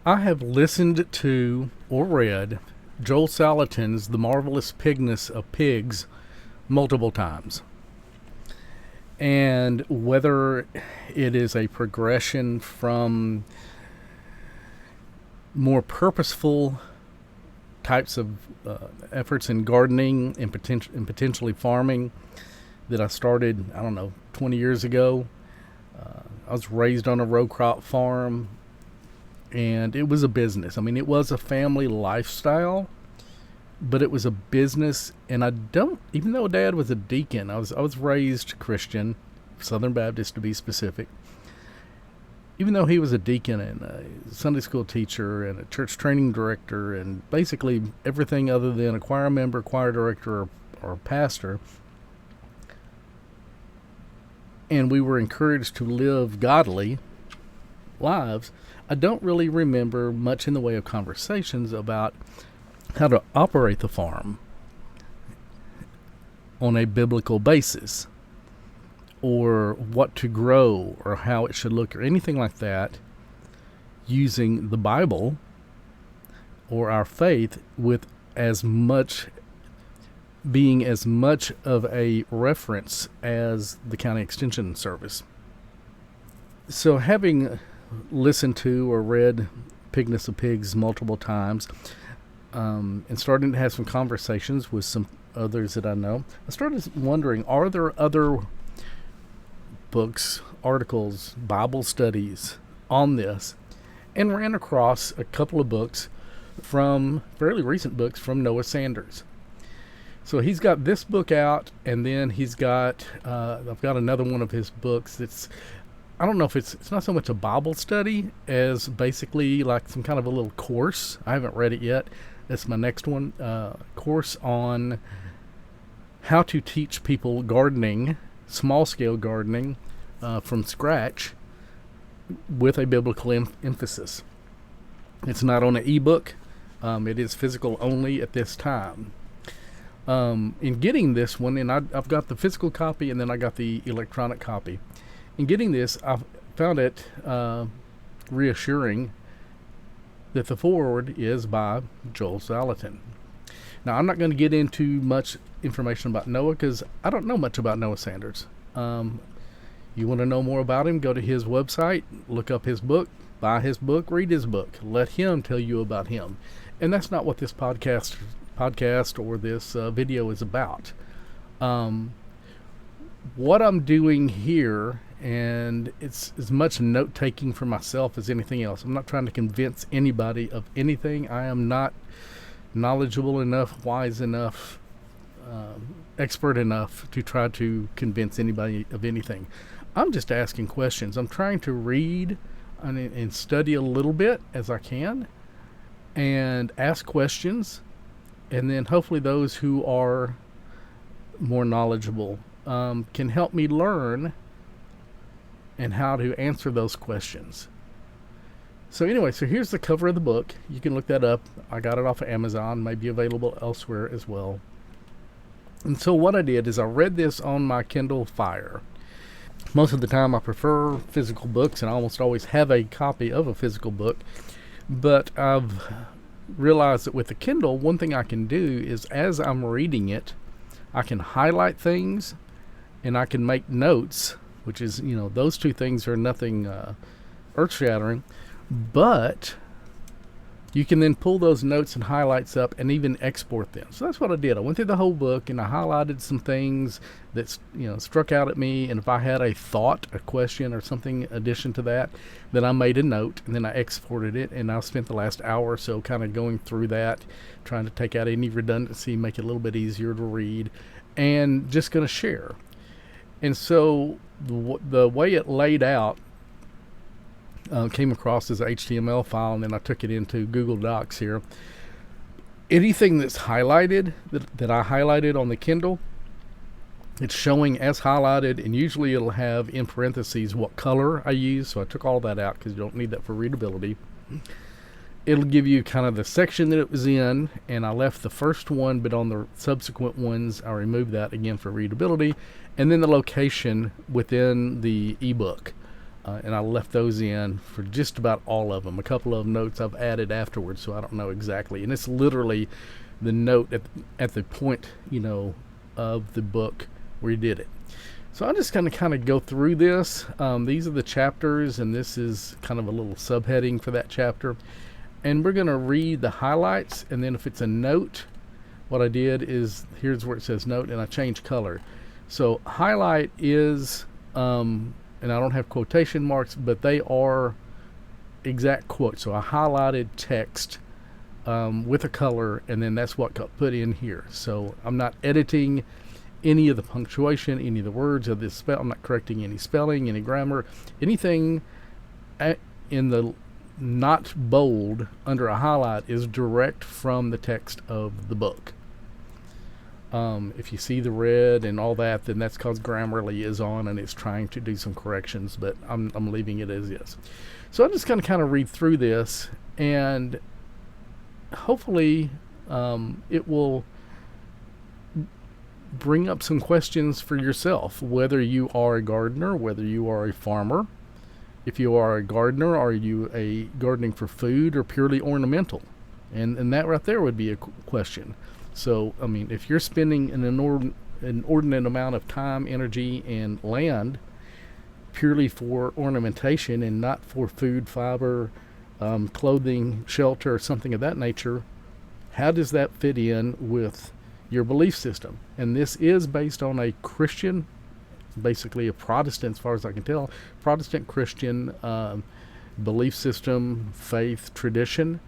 I have listened to or read Joel Salatin's The Marvelous Pigness of Pigs multiple times. And whether it is a progression from more purposeful types of efforts in gardening and potentially farming that I started, 20 years ago. I was raised on a row crop farm, and it was a business. It was a family lifestyle, but it was a business. And even though Dad was a deacon, I was raised Christian, Southern Baptist to be specific. Even though he was a deacon and a Sunday school teacher and a church training director and basically everything other than a choir member, choir director, or pastor, and we were encouraged to live godly lives, I don't really remember much in the way of conversations about how to operate the farm on a biblical basis, or what to grow, or how it should look, or anything like that, using the Bible or our faith with being as much of a reference as the county extension service. So having listened to or read Pigness of Pigs multiple times, and starting to have some conversations with some others that I know, I started wondering, are there other books, articles, Bible studies on this? And ran across a couple of books, fairly recent books, from Noah Sanders. So he's got this book out, and then he's got, I've got another one of his books that's, I don't know if it's not so much a Bible study as basically like some kind of a little course. I haven't read it yet. That's my next one, course on how to teach people gardening, small-scale gardening, from scratch with a biblical emphasis. It's not on an ebook. It is physical only at this time. In getting this one, and I've got the physical copy and then I got the electronic copy. In getting this, I found it reassuring that the foreword is by Joel Salatin. Now, I'm not going to get into much information about Noah because I don't know much about Noah Sanders. You want to know more about him, go to his website, look up his book, buy his book, read his book. Let him tell you about him. And that's not what this podcast or this video is about. What I'm doing here, and it's as much note-taking for myself as anything else. I'm not trying to convince anybody of anything. I am not knowledgeable enough, wise enough, expert enough to try to convince anybody of anything. I'm just asking questions. I'm trying to read and study a little bit as I can and ask questions, and then hopefully those who are more knowledgeable can help me learn and how to answer those questions. So anyway, so here's the cover of the book. You can look that up. I got it off of Amazon, may be available elsewhere as well. And so what I did is I read this on my Kindle Fire. Most of the time I prefer physical books, and I almost always have a copy of a physical book. But I've realized that with the Kindle, one thing I can do is as I'm reading it, I can highlight things and I can make notes, which is, those two things are nothing earth-shattering. But you can then pull those notes and highlights up and even export them. So that's what I did. I went through the whole book and I highlighted some things that struck out at me. And if I had a thought, a question, or something in addition to that, then I made a note and then I exported it. And I spent the last hour or so kind of going through that, trying to take out any redundancy, make it a little bit easier to read, and just going to share. And so the way it laid out came across as an HTML file, and then I took it into Google Docs here. Anything that's highlighted, that I highlighted on the Kindle, it's showing as highlighted, and usually it'll have in parentheses what color I use, so I took all that out because you don't need that for readability. It'll give you kind of the section that it was in, and I left the first one, but on the subsequent ones I removed that again for readability, and then the location within the ebook. and I left those in for just about all of them. A couple of notes I've added afterwards, so I don't know exactly. And it's literally the note at the point, of the book where he did it. So I'm just going to kind of go through this. These are the chapters, and this is kind of a little subheading for that chapter. And we're going to read the highlights, and then if it's a note, what I did is, here's where it says note, and I changed color. So highlight is, and I don't have quotation marks, but they are exact quotes. So I highlighted text with a color, and then that's what got put in here. So I'm not editing any of the punctuation, any of the words of this spell. I'm not correcting any spelling, any grammar, anything in the not bold under a highlight is direct from the text of the book. If you see the red and all that, then that's because Grammarly is on and it's trying to do some corrections, but I'm leaving it as is. So I'm just going to kind of read through this, and hopefully it will bring up some questions for yourself, whether you are a gardener, whether you are a farmer. If you are a gardener, are you a gardening for food or purely ornamental? And that right there would be a question. So, I mean, if you're spending an inordinate amount of time, energy, and land purely for ornamentation and not for food, fiber, clothing, shelter, or something of that nature, how does that fit in with your belief system? And this is based on a Christian, basically a Protestant, as far as I can tell, Protestant Christian belief system, faith, tradition.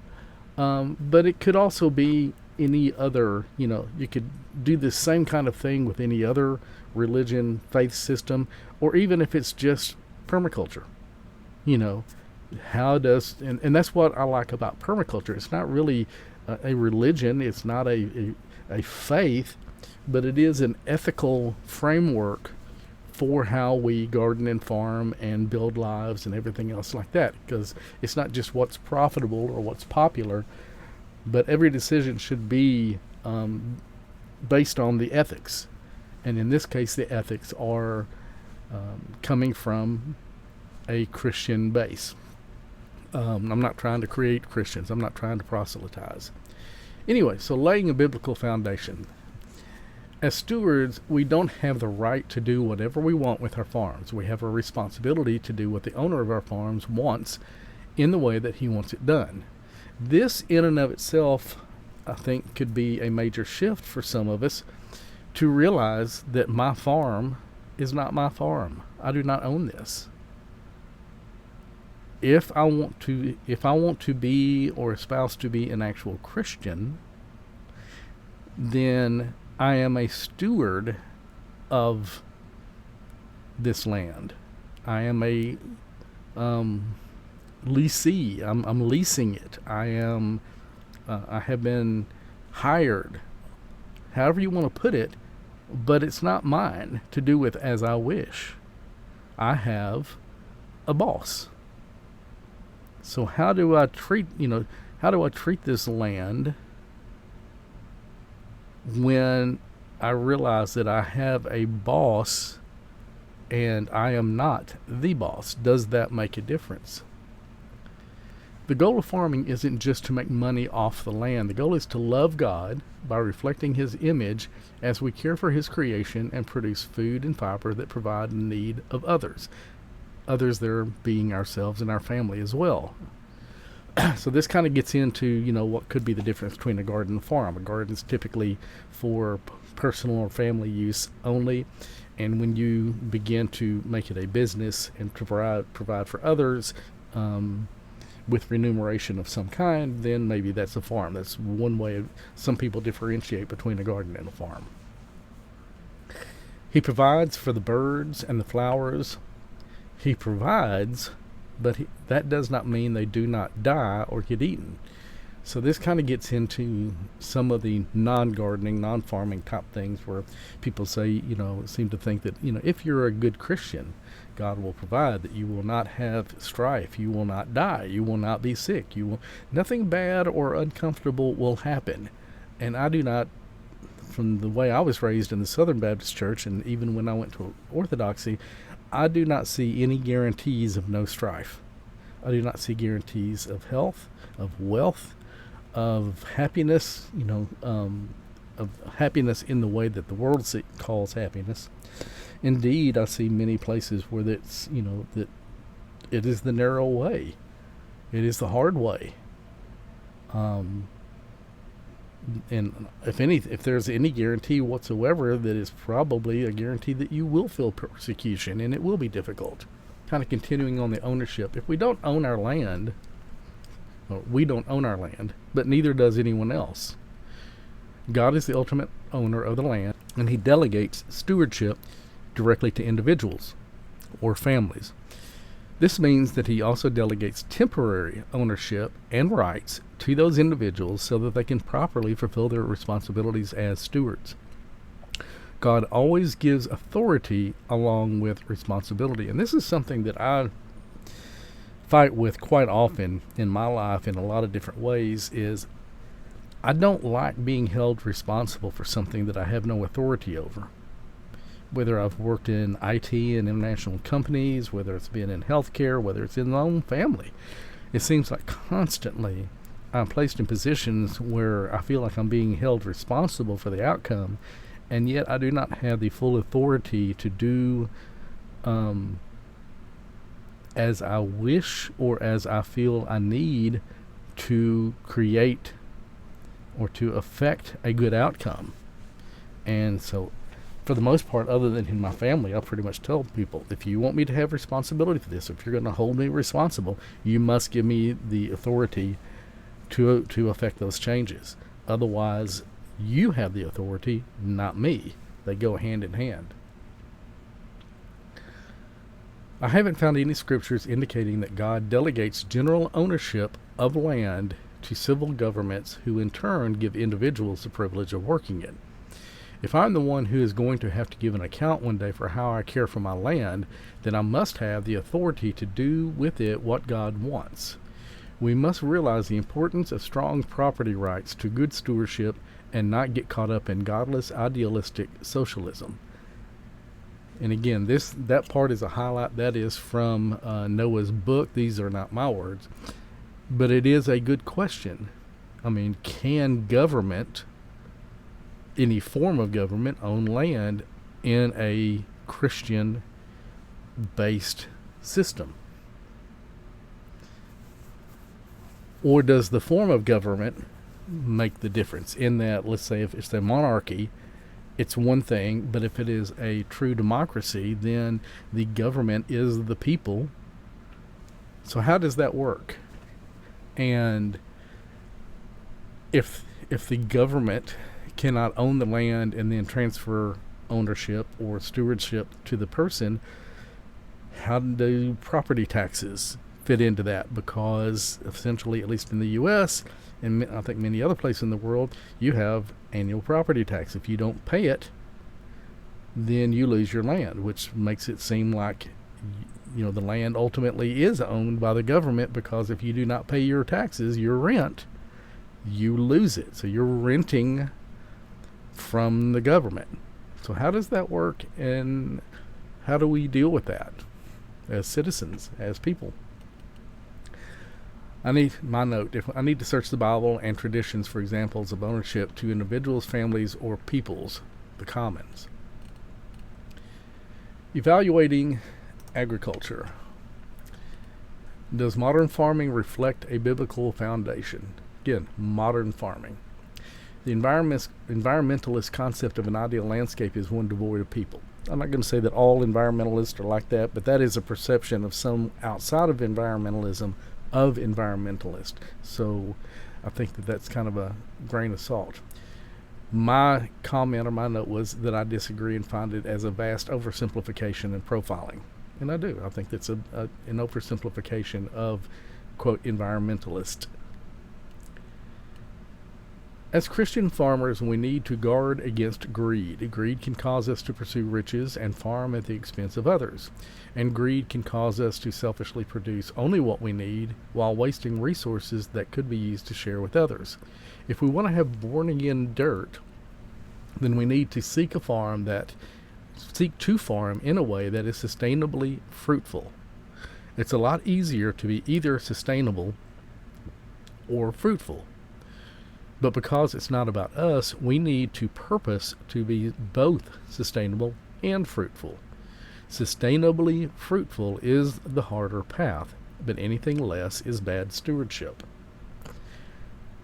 But it could also be any other, you could do the same kind of thing with any other religion, faith system, or even if it's just permaculture. How does, and that's what I like about permaculture. It's not really a religion, it's not a faith, but it is an ethical framework for how we garden and farm and build lives and everything else like that, because it's not just what's profitable or what's popular, but every decision should be based on the ethics. And in this case, the ethics are coming from a Christian base. I'm not trying to create Christians. I'm not trying to proselytize. Anyway, so laying a biblical foundation. As stewards, we don't have the right to do whatever we want with our farms. We have a responsibility to do what the owner of our farms wants in the way that he wants it done. This in and of itself, I think, could be a major shift for some of us to realize that my farm is not my farm. I do not own this. If I want to be or espouse to be an actual Christian, then I am a steward of this land. I am a leasee. I'm leasing it. I have been hired, however you want to put it, but it's not mine to do with as I wish. I have a boss. So how do I treat this land when I realize that I have a boss and I am not the boss? Does that make a difference? The goal of farming isn't just to make money off the land. The goal is to love God by reflecting His image as we care for His creation and produce food and fiber that provide the need of others. Others there being ourselves and our family as well. So this kind of gets into, what could be the difference between a garden and a farm. A garden is typically for personal or family use only. And when you begin to make it a business and provide for others, with remuneration of some kind, then maybe that's a farm. That's one way some people differentiate between a garden and a farm. He provides for the birds and the flowers. He provides, but that does not mean they do not die or get eaten. So this kind of gets into some of the non-gardening, non-farming type things where people say, seem to think that, if you're a good Christian, God will provide, that you will not have strife, you will not die, you will not be sick, nothing bad or uncomfortable will happen. And I do not, from the way I was raised in the Southern Baptist Church, and even when I went to Orthodoxy, I do not see any guarantees of no strife. I do not see guarantees of health, of wealth, of happiness, of happiness in the way that the world calls happiness. Indeed, I see many places where that's, that it is the narrow way. It is the hard way. And if there's any guarantee whatsoever, that is probably a guarantee that you will feel persecution and it will be difficult. Kind of continuing on the ownership. If we don't own our land, well, we don't own our land, but neither does anyone else. God is the ultimate owner of the land, and he delegates stewardship directly to individuals or families. This means that he also delegates temporary ownership and rights to those individuals so that they can properly fulfill their responsibilities as stewards. God always gives authority along with responsibility. And this is something that I fight with quite often in my life in a lot of different ways, is I don't like being held responsible for something that I have no authority over. Whether I've worked in IT and international companies, whether it's been in healthcare, whether it's in my own family, it seems like constantly I'm placed in positions where I feel like I'm being held responsible for the outcome, and yet I do not have the full authority to do as I wish or as I feel I need to create or to affect a good outcome. And so, for the most part, other than in my family, I pretty much tell people, if you want me to have responsibility for this, if you're going to hold me responsible, you must give me the authority to affect those changes. Otherwise, you have the authority, not me. They go hand in hand. I haven't found any scriptures indicating that God delegates general ownership of land to civil governments who in turn give individuals the privilege of working it. If I'm the one who is going to have to give an account one day for how I care for my land, then I must have the authority to do with it what God wants. We must realize the importance of strong property rights to good stewardship and not get caught up in godless, idealistic socialism. And again, that part is a highlight. That is from Noah's book. These are not my words. But it is a good question. I mean, can government, any form of government, own land in a Christian-based system? Or does the form of government make the difference in that, let's say if it's a monarchy, it's one thing, but if it is a true democracy, then the government is the people. So how does that work? And if the government cannot own the land and then transfer ownership or stewardship to the person, how do property taxes fit into that? Because essentially, at least in the U.S., and I think many other places in the world, you have annual property tax. If you don't pay it, then you lose your land, which makes it seem like the land ultimately is owned by the government, because if you do not pay your taxes, your rent, you lose it. So you're renting from the government. So how does that work, and how do we deal with that as citizens, as people? I need to search the Bible and traditions for examples of ownership to individuals, families, or peoples, the commons. Evaluating agriculture. Does modern farming reflect a biblical foundation? Again, modern farming. The environmentalist concept of an ideal landscape is one devoid of people. I'm not going to say that all environmentalists are like that, but that is a perception of some outside of environmentalism of environmentalists. So I think that that's kind of a grain of salt. My comment or my note was that I disagree and find it as a vast oversimplification and profiling. And I do. I think that's an oversimplification of, quote, environmentalist. As Christian farmers, we need to guard against greed. Greed can cause us to pursue riches and farm at the expense of others. And greed can cause us to selfishly produce only what we need while wasting resources that could be used to share with others. If we want to have born-again dirt, then we need to seek a farm that seek to farm in a way that is sustainably fruitful. It's a lot easier to be either sustainable or fruitful. But because it's not about us, we need to purpose to be both sustainable and fruitful. Sustainably fruitful is the harder path, but anything less is bad stewardship.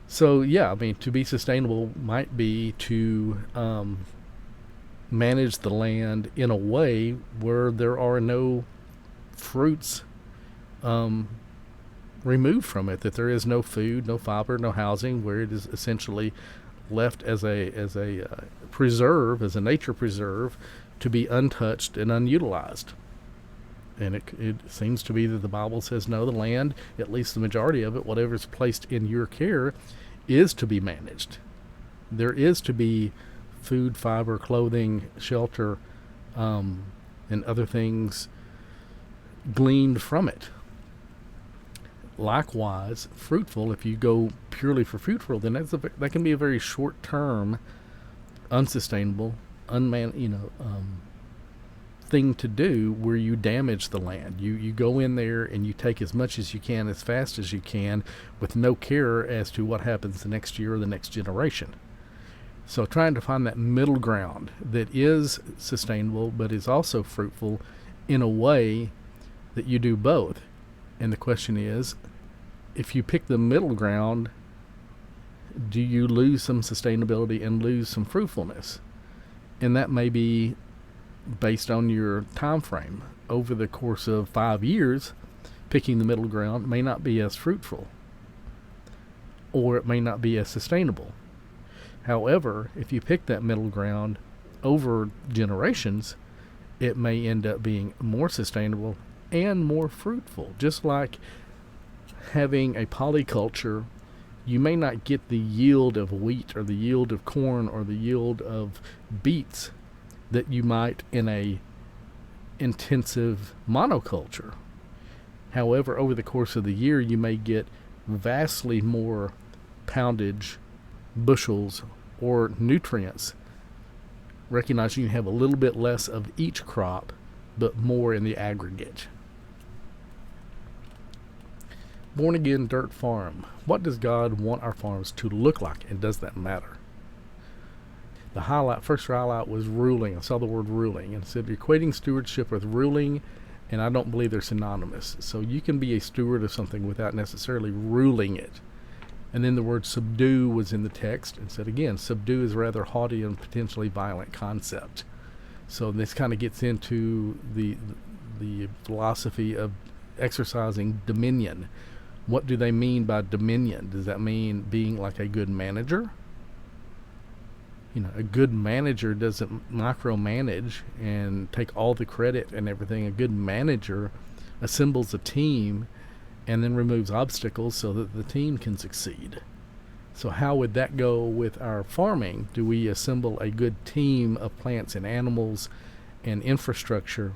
So yeah, I mean, to be sustainable might be to manage the land in a way where there are no fruits removed from it, that there is no food, no fiber, no housing, where it is essentially left as a preserve, as a nature preserve, to be untouched and unutilized. And it seems to be that the Bible says, no, the land, at least the majority of it, whatever is placed in your care, is to be managed. There is to be food, fiber, clothing, shelter, and other things gleaned from it. Likewise, fruitful, if you go purely for fruitful, then that can be a very short-term, unsustainable, thing to do, where you damage the land. You go in there and you take as much as you can, as fast as you can, with no care as to what happens the next year or the next generation. So trying to find that middle ground that is sustainable but is also fruitful in a way that you do both. And the question is, if you pick the middle ground, do you lose some sustainability and lose some fruitfulness? And that may be based on your time frame. Over the course of 5 years, picking the middle ground may not be as fruitful, or it may not be as sustainable. However, if you pick that middle ground over generations, it may end up being more sustainable and more fruitful. Just like having a polyculture, you may not get the yield of wheat or the yield of corn or the yield of beets that you might in a intensive monoculture. However, over the course of the year, you may get vastly more poundage, bushels, or nutrients, recognizing you have a little bit less of each crop, but more in the aggregate. Born again dirt farm. What does God want our farms to look like, and does that matter? The first highlight was ruling. I saw the word ruling and said equating stewardship with ruling, and I don't believe they're synonymous. So you can be a steward of something without necessarily ruling it. And then the word subdue was in the text, and said again, subdue is a rather haughty and potentially violent concept. So this kind of gets into the philosophy of exercising dominion. What do they mean by dominion? Does that mean being like a good manager? A good manager doesn't micromanage and take all the credit and everything. A good manager assembles a team and then removes obstacles so that the team can succeed. So how would that go with our farming? Do we assemble a good team of plants and animals and infrastructure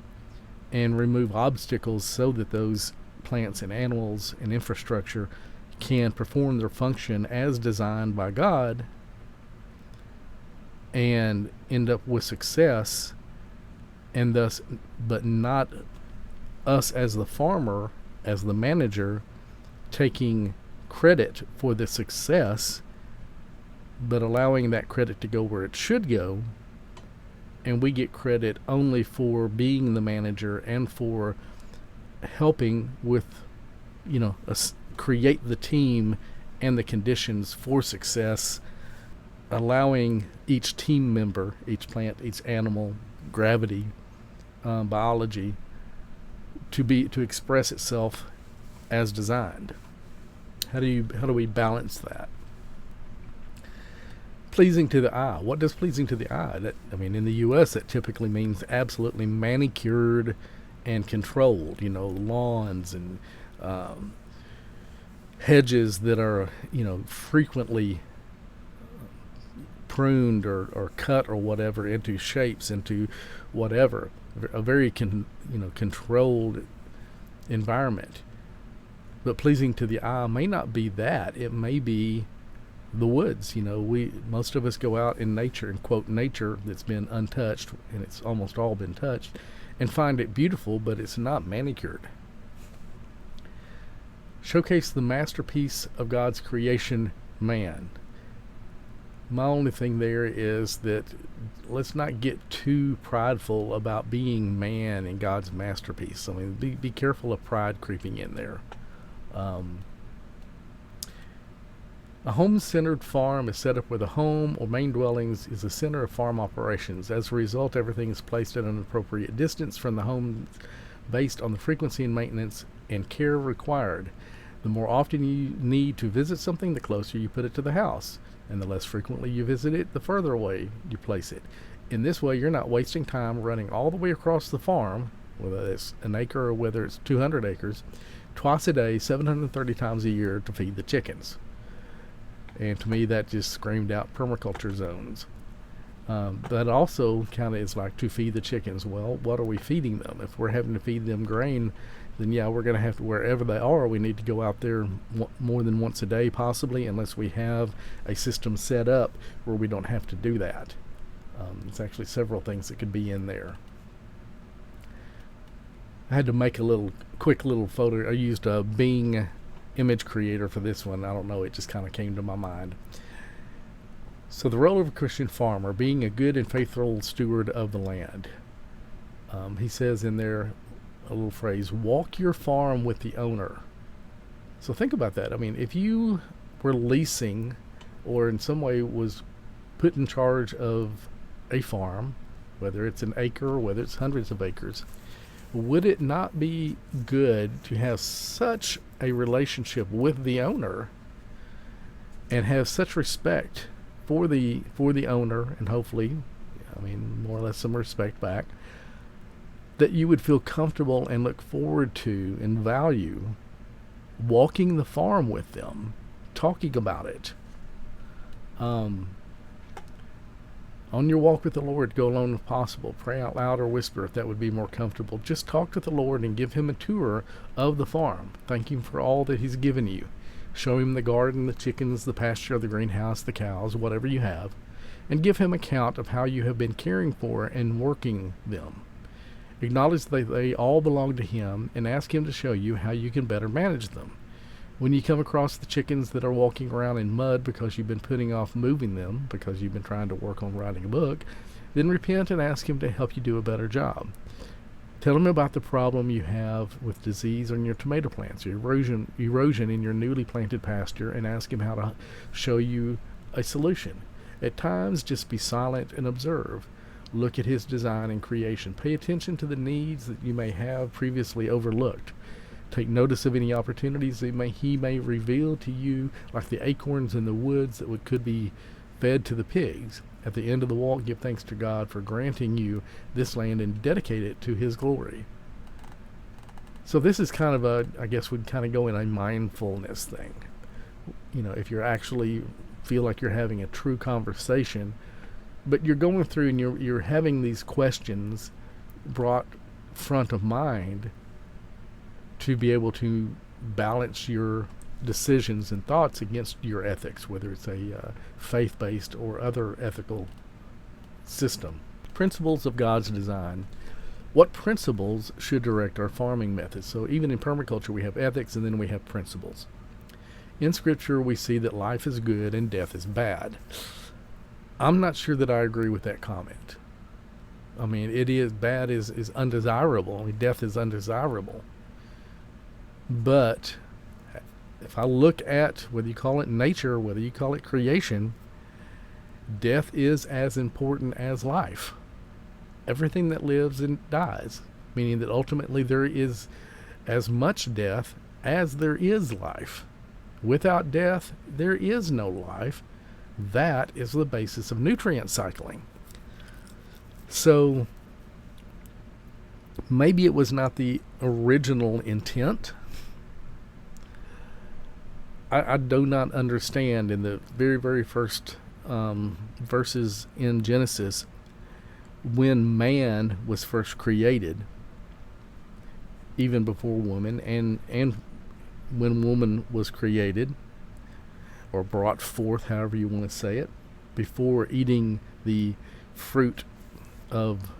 and remove obstacles so that those plants and animals and infrastructure can perform their function as designed by God and end up with success, and thus, but not us as the farmer, as the manager, taking credit for the success, but allowing that credit to go where it should go, and we get credit only for being the manager and for helping with, create the team and the conditions for success, allowing each team member, each plant, each animal, gravity, biology, to express itself as designed. How do we balance that? Pleasing to the eye. What does pleasing to the eye? In the U.S. that typically means absolutely manicured and controlled. Lawns and hedges that are frequently pruned or cut or whatever into shapes, into whatever, a very controlled environment. But pleasing to the eye may not be that. It may be the woods. Most of us go out in nature, and quote nature that's been untouched, and it's almost all been touched, and find it beautiful, but it's not manicured. Showcase the masterpiece of God's creation, man. My only thing there is that let's not get too prideful about being man in God's masterpiece. I mean, be careful of pride creeping in there. A home-centered farm is set up where the home or main dwellings is the center of farm operations. As a result, everything is placed at an appropriate distance from the home based on the frequency and maintenance and care required. The more often you need to visit something, the closer you put it to the house. And the less frequently you visit it, the further away you place it. In this way, you're not wasting time running all the way across the farm, whether it's an acre or whether it's 200 acres, twice a day, 730 times a year to feed the chickens. And to me, that just screamed out permaculture zones. That also kind of is like to feed the chickens. Well, what are we feeding them? If we're having to feed them grain, then yeah, we're going to have to, wherever they are, we need to go out there more than once a day possibly, unless we have a system set up where we don't have to do that. It's actually several things that could be in there. I had to make a quick little photo. I used a Bing image creator for this one. I don't know, it just kind of came to my mind. So the role of a Christian farmer, being a good and faithful steward of the land. He says in there a little phrase, walk your farm with the owner. So think about that. I mean, if you were leasing or in some way was put in charge of a farm, whether it's an acre or whether it's hundreds of acres, would it not be good to have such a relationship with the owner and have such respect for the owner, and hopefully, more or less some respect back, that you would feel comfortable and look forward to and value walking the farm with them, talking about it. On your walk with the Lord, go alone if possible. Pray out loud or whisper if that would be more comfortable. Just talk to the Lord and give him a tour of the farm. Thank him for all that he's given you. Show him the garden, the chickens, the pasture, the greenhouse, the cows, whatever you have, and give him account of how you have been caring for and working them. Acknowledge that they all belong to him and ask him to show you how you can better manage them. When you come across the chickens that are walking around in mud because you've been putting off moving them because you've been trying to work on writing a book, then repent and ask him to help you do a better job. Tell him about the problem you have with disease on your tomato plants, or erosion in your newly planted pasture, and ask him how to show you a solution. At times, just be silent and observe. Look at his design and creation. Pay attention to the needs that you may have previously overlooked. Take notice of any opportunities that he may reveal to you, like the acorns in the woods that could be fed to the pigs. At the end of the walk, give thanks to God for granting you this land and dedicate it to his glory. So this is kind of I guess we'd kind of go in a mindfulness thing. If you're actually feel like you're having a true conversation, but you're going through and you're having these questions brought front of mind to be able to balance your decisions and thoughts against your ethics, whether it's a faith-based or other ethical system. Principles of God's design. What principles should direct our farming methods? So even in permaculture, we have ethics and then we have principles. In Scripture, we see that life is good and death is bad. I'm not sure that I agree with that comment. It is bad is undesirable. Death is undesirable. But if I look at whether you call it nature, whether you call it creation, death is as important as life. Everything that lives and dies, meaning that ultimately there is as much death as there is life. Without death, there is no life. That is the basis of nutrient cycling. So maybe it was not the original intent. I do not understand in the very, very first verses in Genesis, when man was first created, even before woman, and when woman was created, or brought forth, however you want to say it, before eating the fruit of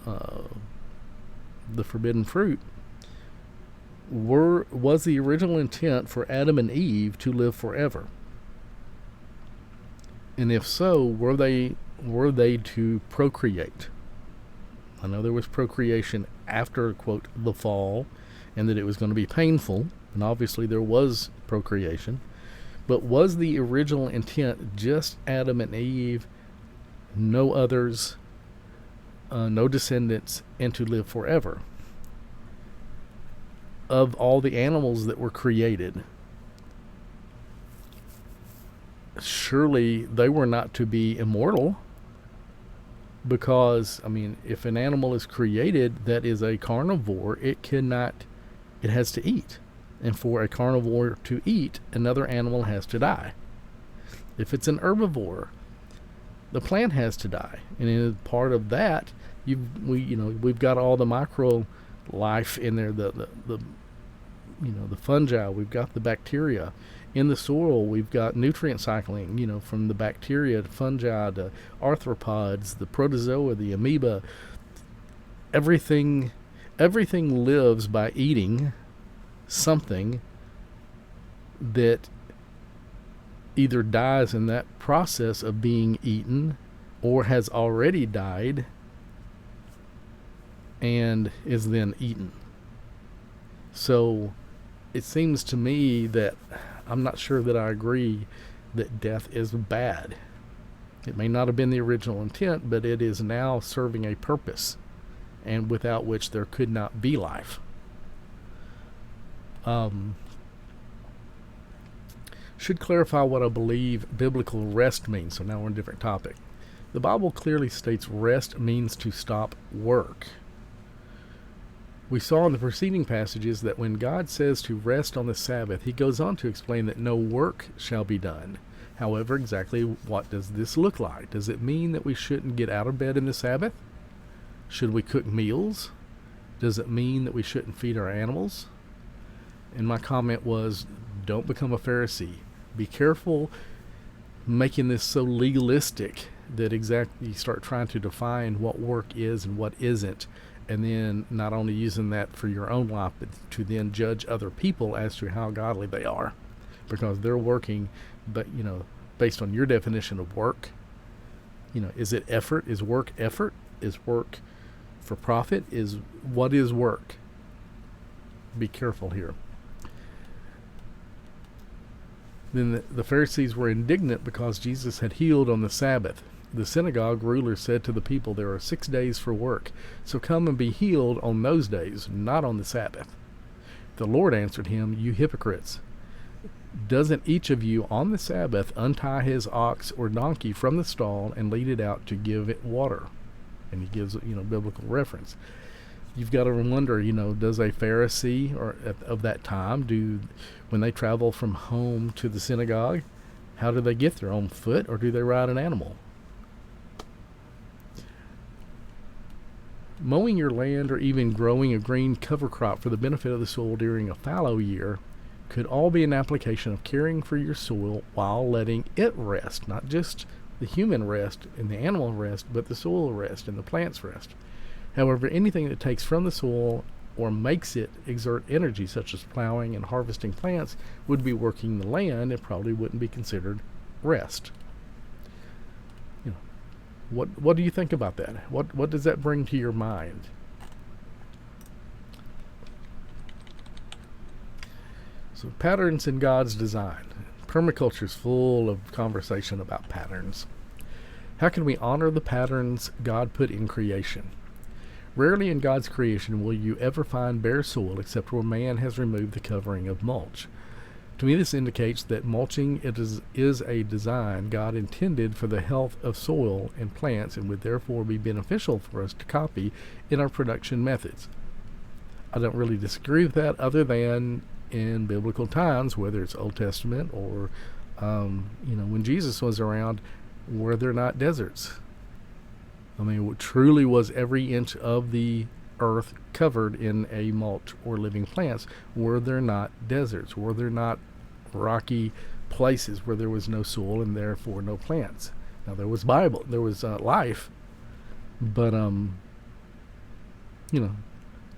the forbidden fruit, was the original intent for Adam and Eve to live forever? And if so, were they to procreate? I know there was procreation after, quote, the fall, and that it was going to be painful, and obviously there was procreation. But was the original intent just Adam and Eve, no others, no descendants, and to live forever? Of all the animals that were created, surely they were not to be immortal, because, I mean, if an animal is created that is a carnivore, it has to eat. And for a carnivore to eat, another animal has to die. If it's an herbivore, the plant has to die. And as part of that, we've got all the micro life in there, the fungi, we've got the bacteria. In the soil, we've got nutrient cycling, from the bacteria to fungi to arthropods, the protozoa, the amoeba. Everything lives by eating something that either dies in that process of being eaten or has already died and is then eaten. So it seems to me that I'm not sure that I agree that death is bad. It may not have been the original intent, but it is now serving a purpose, and without which there could not be life. Should clarify what I believe biblical rest means. So now we're on a different topic. The Bible clearly states rest means to stop work. We saw in the preceding passages that when God says to rest on the Sabbath, he goes on to explain that no work shall be done. However, exactly what does this look like? Does it mean that we shouldn't get out of bed in the Sabbath? Should we cook meals? Does it mean that we shouldn't feed our animals? And my comment was, don't become a Pharisee. Be careful making this so legalistic that you start trying to define what work is and what isn't, and then not only using that for your own life, but to then judge other people as to how godly they are, because they're working, but based on your definition of work. Is it effort? Is work effort? Is work for profit? What is work? Be careful here. Then the Pharisees were indignant because Jesus had healed on the Sabbath. The synagogue ruler said to the people, there are 6 days for work, so come and be healed on those days, not on the Sabbath. The Lord answered him, you hypocrites. Doesn't each of you on the Sabbath untie his ox or donkey from the stall and lead it out to give it water? And he gives, biblical reference. You've got to wonder, does a Pharisee of that time, when they travel from home to the synagogue, how do they get there? On foot, or do they ride an animal? Mowing your land or even growing a green cover crop for the benefit of the soil during a fallow year could all be an application of caring for your soil while letting it rest, not just the human rest and the animal rest, but the soil rest and the plants rest. However, anything that takes from the soil or makes it exert energy, such as plowing and harvesting plants, would be working the land and probably wouldn't be considered rest. What do you think about that? What does that bring to your mind? So, patterns in God's design. Permaculture is full of conversation about patterns. How can we honor the patterns God put in creation? Rarely in God's creation will you ever find bare soil except where man has removed the covering of mulch. To me, this indicates that mulching is a design God intended for the health of soil and plants, and would therefore be beneficial for us to copy in our production methods. I don't really disagree with that, other than in biblical times, whether it's Old Testament or when Jesus was around, were there not deserts? I mean, truly was every inch of the earth covered in a mulch or living plants? Were there not deserts? Were there not rocky places where there was no soil and therefore no plants. Now there was life, but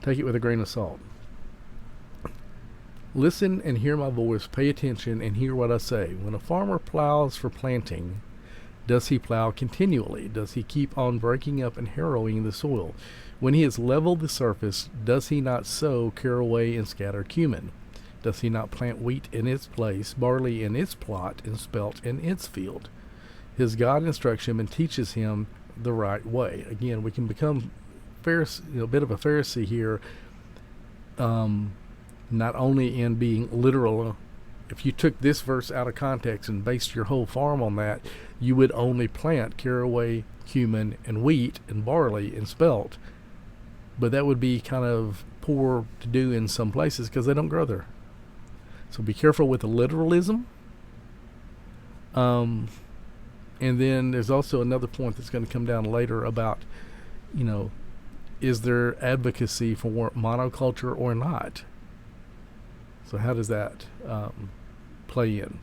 take it with a grain of salt. Listen and hear my voice. Pay attention and hear what I say. When a farmer plows for planting, does he plow continually? Does he keep on breaking up and harrowing the soil? When he has leveled the surface, does he not sow caraway and scatter cumin? Does he not plant wheat in its place, barley in its plot, and spelt in its field? His God instructs him and teaches him the right way. Again, we can become a bit of a Pharisee here, not only in being literal. If you took this verse out of context and based your whole farm on that, you would only plant caraway, cumin, and wheat, and barley, and spelt. But that would be kind of poor to do in some places because they don't grow there. So be careful with the literalism. And then there's also another point that's going to come down later about, is there advocacy for monoculture or not? So how does that play in?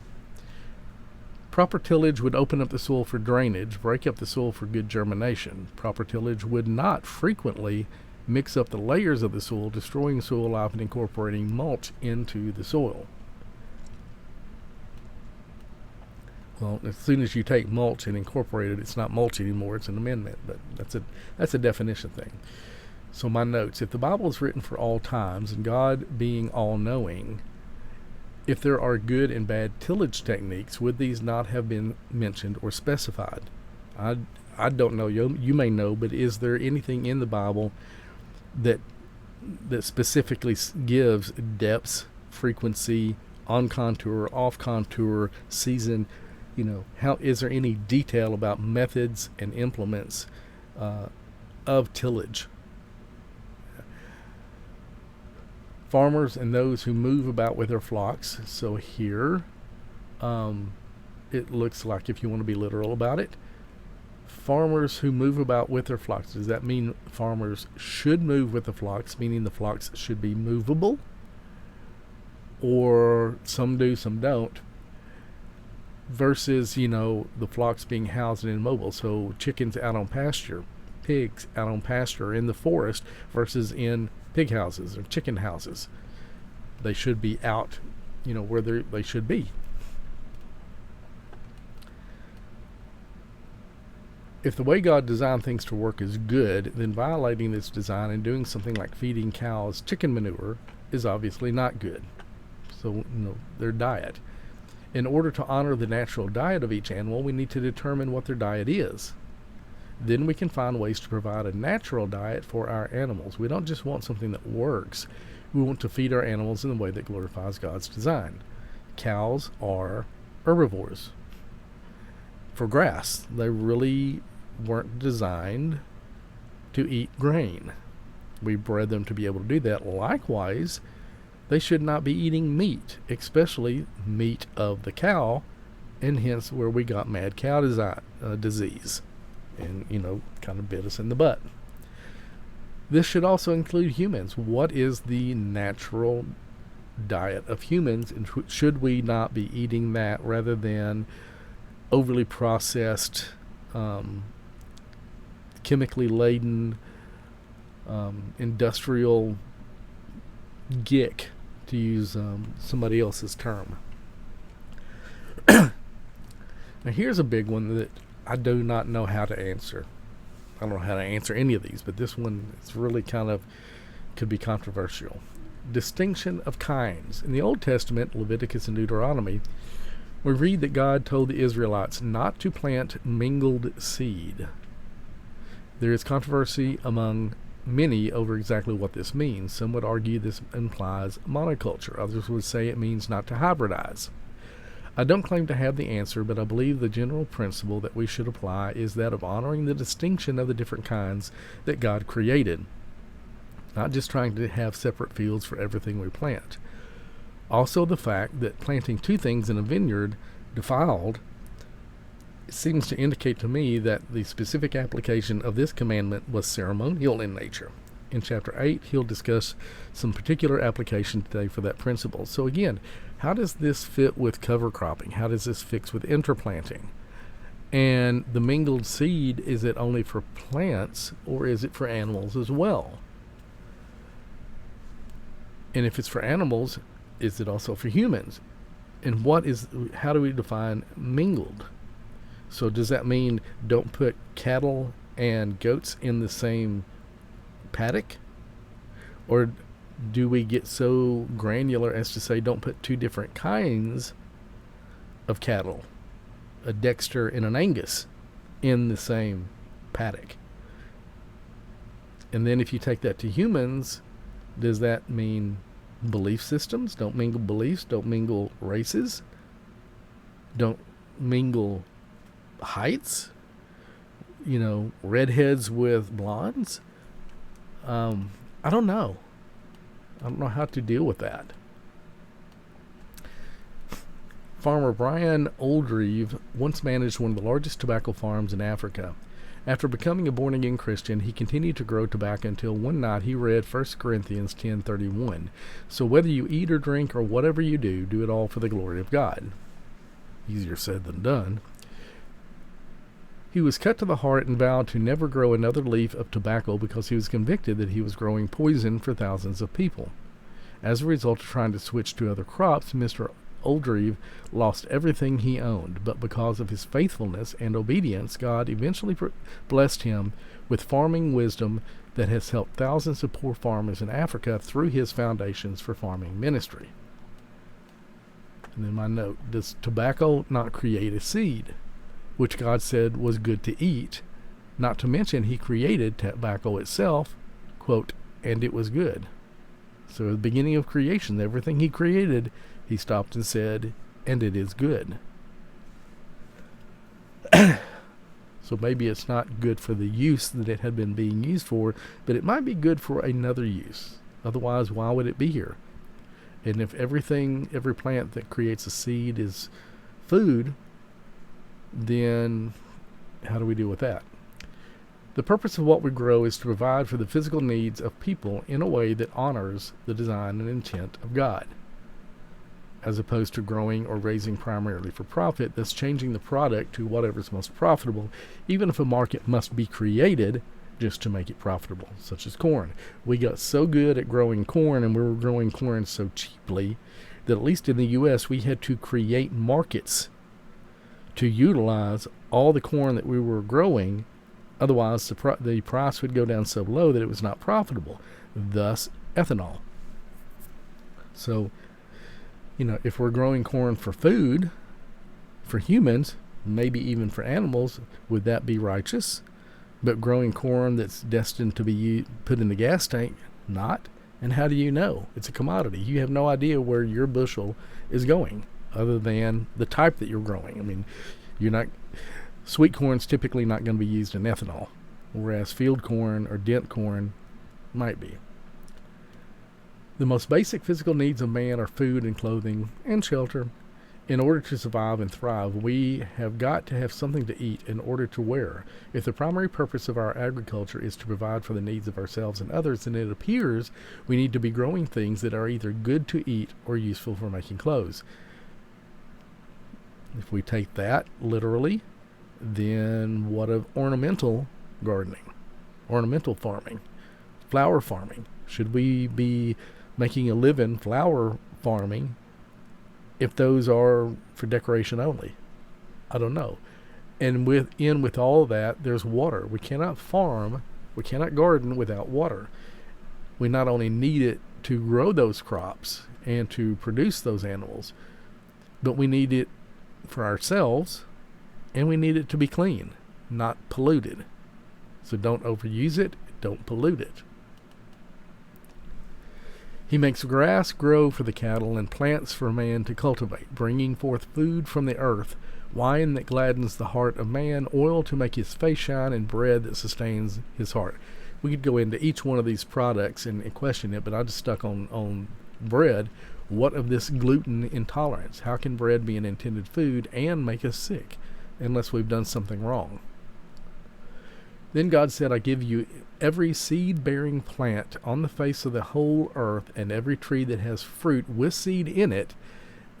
Proper tillage would open up the soil for drainage, break up the soil for good germination. Proper tillage would not frequently mix up the layers of the soil, destroying soil life and incorporating mulch into the soil. Well, as soon as you take mulch and incorporate it, it's not mulch anymore, it's an amendment, but that's a definition thing. So my notes, if the Bible is written for all times, and God being all-knowing, if there are good and bad tillage techniques, would these not have been mentioned or specified? I don't know, you may know, but is there anything in the Bible that specifically gives depths, frequency, on contour, off contour, season? How is there any detail about methods and implements of tillage? Farmers and those who move about with their flocks. So here, it looks like, if you want to be literal about it, farmers who move about with their flocks. Does that mean farmers should move with the flocks, meaning the flocks should be movable? Or some do, some don't? Versus, the flocks being housed and immobile. So chickens out on pasture, pigs out on pasture in the forest versus in pig houses or chicken houses. They should be out, where they should be. If the way God designed things to work is good, then violating this design and doing something like feeding cows chicken manure is obviously not good. So, their diet. In order to honor the natural diet of each animal, we need to determine what their diet is. Then we can find ways to provide a natural diet for our animals. We don't just want something that works. We want to feed our animals in a way that glorifies God's design. Cows are herbivores for grass. They really weren't designed to eat grain. We bred them to be able to do that. Likewise, they should not be eating meat, especially meat of the cow, and hence where we got mad cow disease. And, kind of bit us in the butt. This should also include humans. What is the natural diet of humans, and should we not be eating that rather than overly processed, chemically laden, industrial gick, to use somebody else's term? Now here's a big one that I do not know how to answer. I don't know how to answer any of these, but this one is really could be controversial. Distinction of kinds. In the Old Testament, Leviticus and Deuteronomy, we read that God told the Israelites not to plant mingled seed. There is controversy among many over exactly what this means. Some would argue this implies monoculture. Others would say it means not to hybridize. I don't claim to have the answer, but I believe the general principle that we should apply is that of honoring the distinction of the different kinds that God created, not just trying to have separate fields for everything we plant. Also, the fact that planting two things in a vineyard defiled seems to indicate to me that the specific application of this commandment was ceremonial in nature. In Chapter 8, he'll discuss some particular application today for that principle. So again, how does this fit with cover cropping? How does this fix with interplanting? And the mingled seed, is it only for plants or is it for animals as well? And if it's for animals, is it also for humans? And how do we define mingled? So does that mean don't put cattle and goats in the same paddock? Or do we get so granular as to say don't put two different kinds of cattle, a Dexter and an Angus, in the same paddock? And then if you take that to humans, does that mean belief systems? Don't mingle beliefs, don't mingle races, don't mingle heights, redheads with blondes. I don't know. I don't know how to deal with that. Farmer Brian Oldreive once managed one of the largest tobacco farms in Africa. After becoming a born-again Christian, he continued to grow tobacco until one night he read 1 Corinthians 10:31. So whether you eat or drink or whatever you do, do it all for the glory of God. Easier said than done. He was cut to the heart and vowed to never grow another leaf of tobacco because he was convicted that he was growing poison for thousands of people. As a result of trying to switch to other crops, Mr. Oldreive lost everything he owned, but because of his faithfulness and obedience, God eventually blessed him with farming wisdom that has helped thousands of poor farmers in Africa through his foundations for farming ministry. And then my note, does tobacco not create a seed, which God said was good to eat? Not to mention he created tobacco itself, quote, and it was good. So at the beginning of creation, everything he created, he stopped and said, and it is good. So maybe it's not good for the use that it had been being used for, but it might be good for another use. Otherwise, why would it be here? And if every plant that creates a seed is food, then how do we deal with that? The purpose of what we grow is to provide for the physical needs of people in a way that honors the design and intent of God, as opposed to growing or raising primarily for profit, thus changing the product to whatever's most profitable, even if a market must be created just to make it profitable, such as corn. We got so good at growing corn, and we were growing corn so cheaply, that at least in the U.S. we had to create markets to utilize all the corn that we were growing. Otherwise, the price would go down so low that it was not profitable, thus ethanol. So, if we're growing corn for food, for humans, maybe even for animals, would that be righteous? But growing corn that's destined to be put in the gas tank, not? And how do you know? It's a commodity. You have no idea where your bushel is going, other than the type that you're growing. I mean, sweet corn's typically not going to be used in ethanol, whereas field corn or dent corn might be. The most basic physical needs of man are food and clothing and shelter. In order to survive and thrive, we have got to have something to eat in order to wear. If the primary purpose of our agriculture is to provide for the needs of ourselves and others, then it appears we need to be growing things that are either good to eat or useful for making clothes. If we take that literally, then what of ornamental gardening, ornamental farming, flower farming? Should we be making a living flower farming if those are for decoration only? I don't know. And with all of that, there's water. We cannot farm, we cannot garden without water. We not only need it to grow those crops and to produce those animals, but we need it for ourselves, and we need it to be clean, not polluted. So don't overuse it, don't pollute it. He makes grass grow for the cattle and plants for man to cultivate, bringing forth food from the earth, wine that gladdens the heart of man, oil to make his face shine, and bread that sustains his heart. We could go into each one of these products and question it, but I just stuck on bread. What of this gluten intolerance? How can bread be an intended food and make us sick, unless we've done something wrong? Then God said, I give you every seed-bearing plant on the face of the whole earth, and every tree that has fruit with seed in it,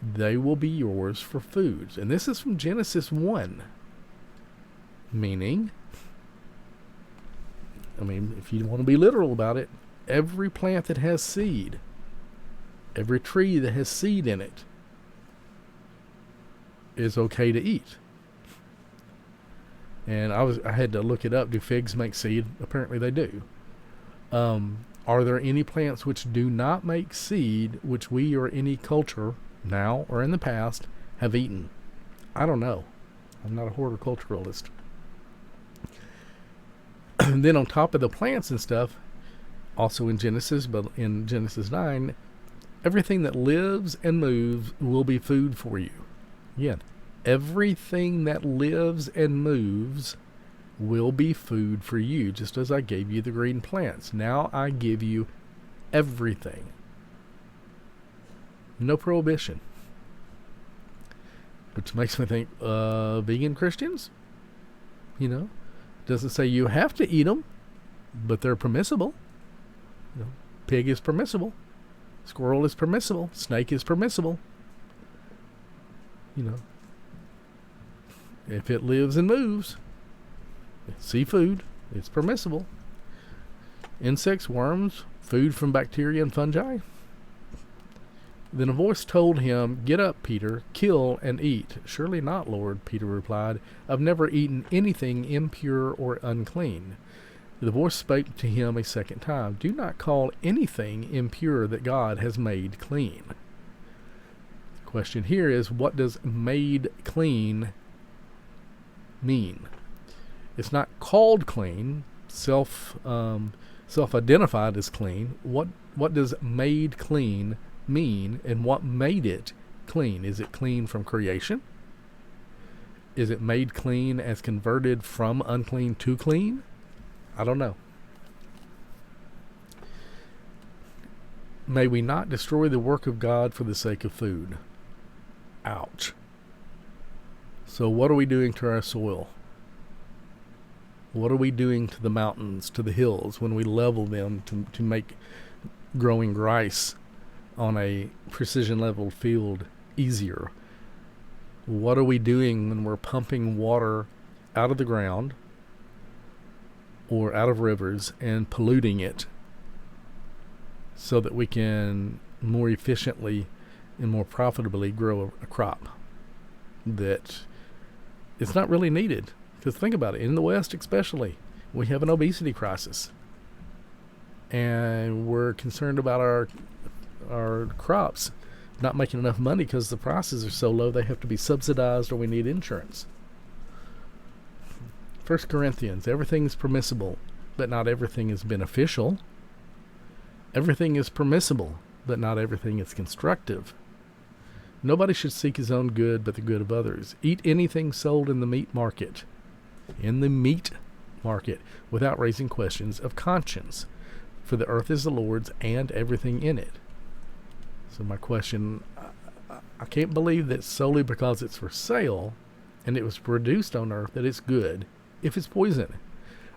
they will be yours for food. And this is from Genesis 1. Meaning, if you want to be literal about it, every plant that has seed, every tree that has seed in it, is okay to eat. And I had to look it up. Do figs make seed? Apparently they do. Are there any plants which do not make seed, which we or any culture, now or in the past, have eaten? I don't know. I'm not a horticulturalist. And then on top of the plants and stuff, also in Genesis, but in Genesis 9, everything that lives and moves will be food for you. Again, everything that lives and moves will be food for you, just as I gave you the green plants. Now I give you everything. No prohibition. Which makes me think, vegan Christians? Doesn't say you have to eat them, but they're permissible. Pig is permissible. Squirrel is permissible. Snake is permissible. If it lives and moves, seafood, it's permissible. Insects, worms, food from bacteria and fungi. Then a voice told him, Get up, Peter, kill and eat. Surely not, Lord, Peter replied. I've never eaten anything impure or unclean. The voice spake to him a second time, Do not call anything impure that God has made clean. The question here is, what does made clean mean? It's not called clean, self-identified as clean. What does made clean mean, and what made it clean? Is it clean from creation? Is it made clean as converted from unclean to clean? I don't know. May we not destroy the work of God for the sake of food. Ouch. So what are we doing to our soil? What are we doing to the mountains, to the hills, when we level them to make growing rice on a precision-leveled field easier? What are we doing when we're pumping water out of the ground or out of rivers and polluting it so that we can more efficiently and more profitably grow a crop that it's not really needed? Because think about it, in the West especially, we have an obesity crisis, and we're concerned about our crops not making enough money because the prices are so low they have to be subsidized, or we need insurance. 1 Corinthians, everything is permissible, but not everything is beneficial. Everything is permissible, but not everything is constructive. Nobody should seek his own good, but the good of others. Eat anything sold in the meat market, without raising questions of conscience. For the earth is the Lord's and everything in it. So my question, I can't believe that solely because it's for sale and it was produced on earth that it's good if it's poison.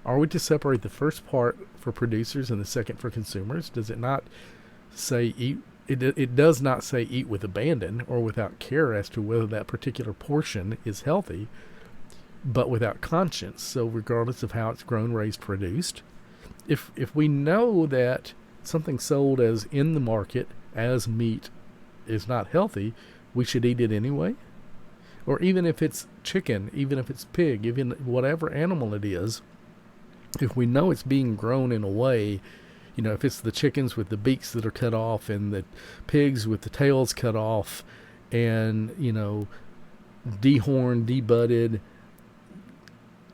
Are we to separate the first part for producers and the second for consumers? Does it not say eat? It does not say eat with abandon or without care as to whether that particular portion is healthy, but without conscience. So regardless of how it's grown, raised, produced, if we know that something sold as in the market as meat is not healthy, we should eat it anyway? Or even if it's chicken, even if it's pig, even whatever animal it is, if we know it's being grown in a way, if it's the chickens with the beaks that are cut off and the pigs with the tails cut off and, dehorned, debudded,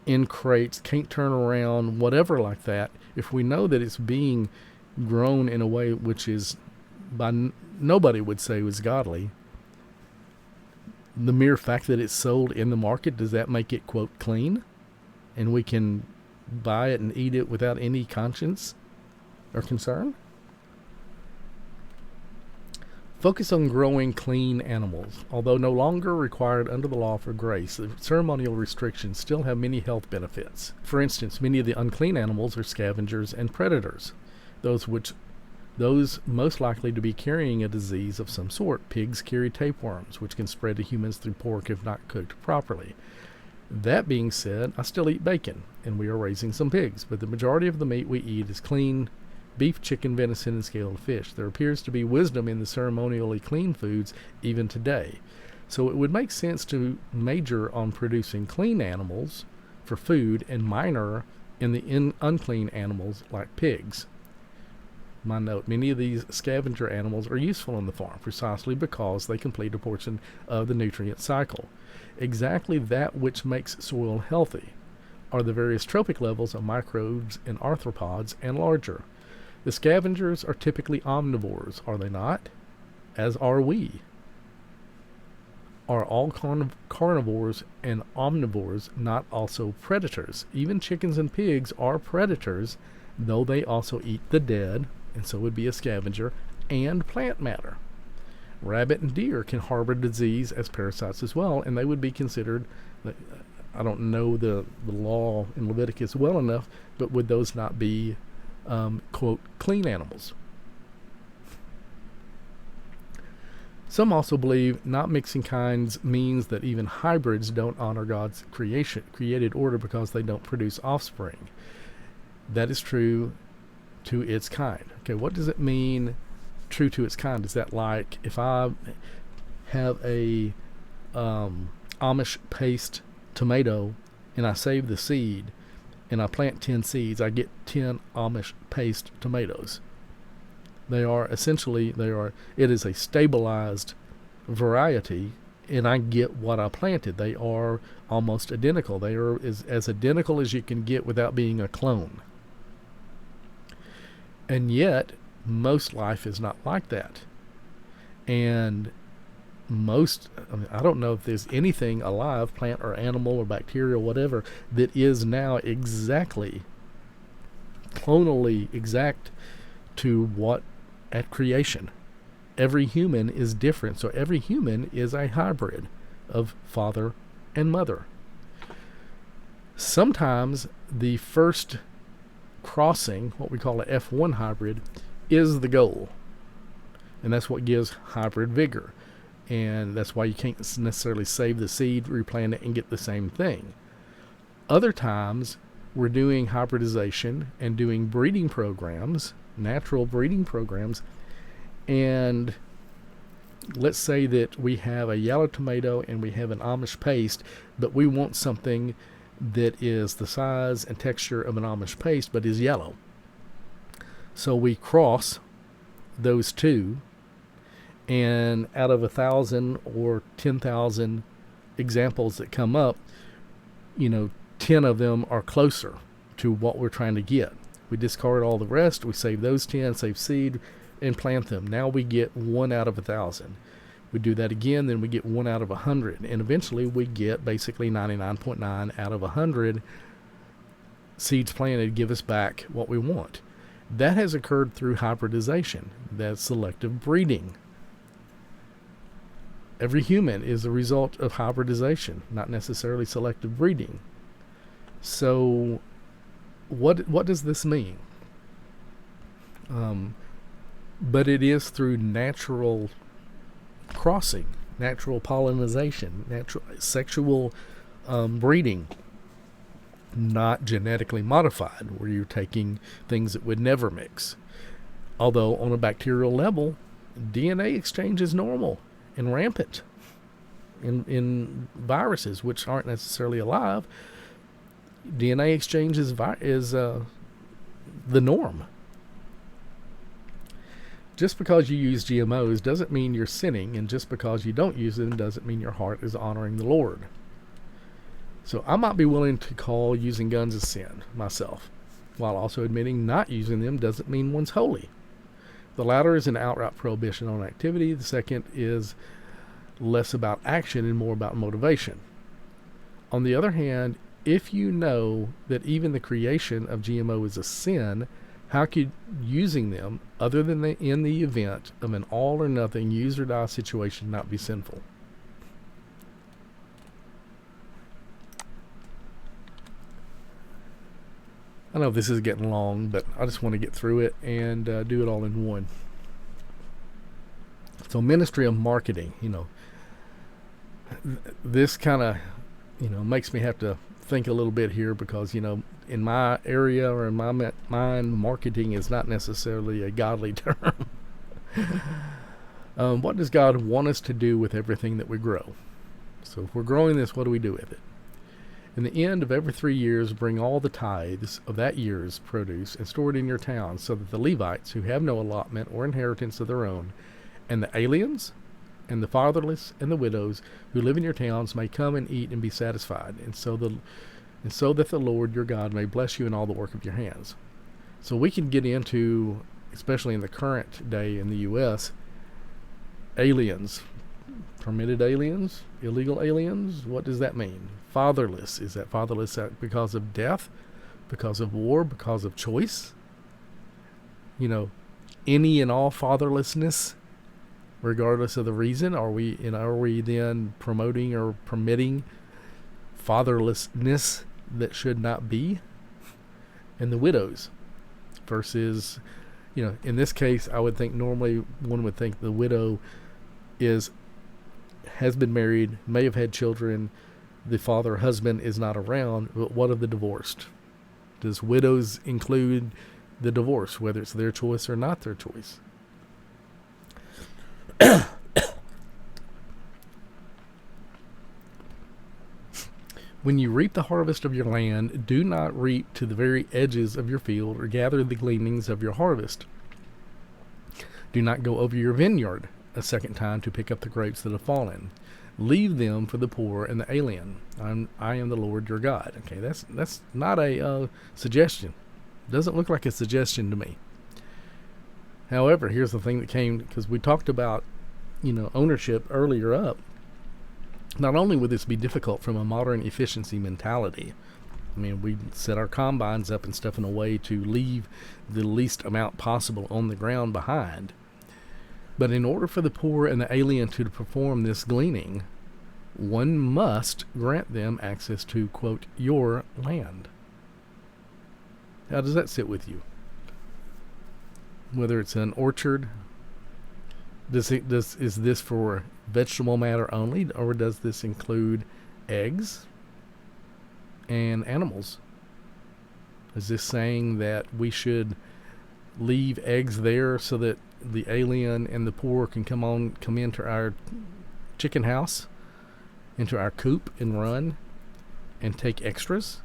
in crates, can't turn around, whatever like that, if we know that it's being grown in a way which is nobody would say was godly, the mere fact that it's sold in the market, does that make it, quote, clean? And we can buy it and eat it without any conscience or concern? Focus on growing clean animals. Although no longer required under the law for grace, the ceremonial restrictions still have many health benefits. For instance, many of the unclean animals are scavengers and predators, those most likely to be carrying a disease of some sort. Pigs carry tapeworms, which can spread to humans through pork if not cooked properly. That being said, I still eat bacon, and we are raising some pigs, but the majority of the meat we eat is clean beef, chicken, venison, and scaled fish. There appears to be wisdom in the ceremonially clean foods even today. So it would make sense to major on producing clean animals for food and minor in the unclean animals like pigs. My note, many of these scavenger animals are useful on the farm precisely because they complete a portion of the nutrient cycle. Exactly that which makes soil healthy are the various trophic levels of microbes and arthropods and larger. The scavengers are typically omnivores, are they not? As are we. Are all carnivores and omnivores not also predators? Even chickens and pigs are predators, though they also eat the dead, and so would be a scavenger, and plant matter. Rabbit and deer can harbor disease as parasites as well, and they would be considered, I don't know the law in Leviticus well enough, but would those not be, quote, clean animals? Some also believe not mixing kinds means that even hybrids don't honor God's created order because they don't produce offspring. That is true to its kind. Okay, what does it mean, true to its kind? Is that like if I have a Amish paste tomato and I save the seed and I plant 10 seeds, I get 10 Amish paste tomatoes? It is a stabilized variety, and I get what I planted. They are almost identical. They are as identical as you can get without being a clone. And yet, most life is not like that. And I don't know if there's anything alive, plant or animal or bacteria or whatever, that is now exactly, clonally exact to what at creation. Every human is different, so every human is a hybrid of father and mother. Sometimes the first crossing, what we call an F1 hybrid, is the goal, and that's what gives hybrid vigor, and that's why you can't necessarily save the seed, replant it, and get the same thing. Other times we're doing hybridization and doing breeding programs, natural breeding programs, and let's say that we have a yellow tomato and we have an Amish paste, but we want something that is the size and texture of an Amish paste but is yellow. So we cross those two, and out of 1,000 or 10,000 examples that come up, 10 of them are closer to what we're trying to get. We discard all the rest, we save those 10, save seed, and plant them. Now we get 1 out of 1,000. We do that again, then we get 1 out of 100, and eventually we get basically 99.9 out of 100 seeds planted give us back what we want. That has occurred through hybridization. That's selective breeding. Every human is a result of hybridization, not necessarily selective breeding. So what does this mean? But it is through natural crossing, natural pollination, natural sexual breeding, not genetically modified, where you're taking things that would never mix. Although on a bacterial level, DNA exchange is normal and rampant in viruses, which aren't necessarily alive. DNA exchange is the norm. Just because you use GMOs doesn't mean you're sinning, and just because you don't use them doesn't mean your heart is honoring the Lord. So I might be willing to call using guns a sin myself, while also admitting not using them doesn't mean one's holy. The latter is an outright prohibition on activity. The second is less about action and more about motivation. On the other hand, if you know that even the creation of GMO is a sin, How could using them, other than in the event of an all or nothing use or die situation, not be sinful? I know this is getting long, but I just want to get through it and do it all in one. So, ministry of marketing, this kind of, makes me have to think a little bit here because, in my area or in my mind, marketing is not necessarily a godly term. What does God want us to do with everything that we grow? So if we're growing this, what do we do with it? In the end of every 3 years, bring all the tithes of that year's produce and store it in your town, so that the Levites, who have no allotment or inheritance of their own, and the aliens, and the fatherless, and the widows who live in your towns may come and eat and be satisfied, and so that the Lord your God may bless you in all the work of your hands. So we can get into, especially in the current day in the U.S., aliens. Permitted aliens? Illegal aliens? What does that mean? Fatherless. Is that fatherless because of death? Because of war? Because of choice? Any and all fatherlessness, regardless of the reason? Are we then promoting or permitting fatherlessness that should not be? And the widows versus, in this case, I would think normally one would think the widow has been married, may have had children, the father husband is not around, but what of the divorced? Does widows include the divorce, whether it's their choice or not their choice? When you reap the harvest of your land, do not reap to the very edges of your field or gather the gleanings of your harvest. Do not go over your vineyard a second time to pick up the grapes that have fallen. Leave them for the poor and the alien. I am the Lord your God. Okay, that's not a suggestion. Doesn't look like a suggestion to me. However, here's the thing that came, because we talked about, ownership earlier up. Not only would this be difficult from a modern efficiency mentality, we set our combines up and stuff in a way to leave the least amount possible on the ground behind. But in order for the poor and the alien to perform this gleaning, one must grant them access to, quote, your land. How does that sit with you? Whether it's an orchard, is this for vegetable matter only, or does this include eggs and animals? Is this saying that we should leave eggs there so that the alien and the poor can come into our chicken house, into our coop, and run and take extras?